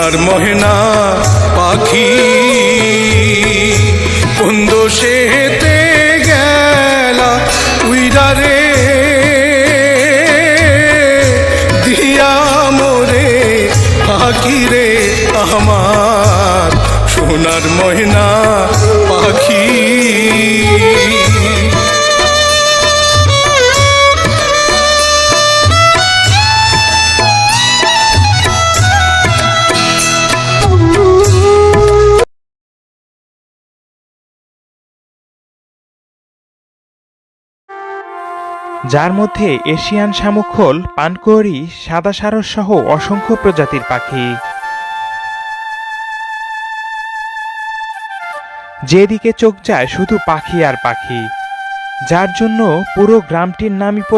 সোনার ময়না পাখি কোন দোষেতে গেলা উইরা রে দিয়া মোরে পাখি রে আমার সোনার ময়না পাখি। যার মধ্যে এশিয়ান শামুকখোল, পানকুঁড়ি, সাদা সারস সহ অসংখ্য প্রজাতির পাখি। যেদিকে চোখ যায় শুধু পাখি আর পাখি, যার জন্য পুরো গ্রামটির নামই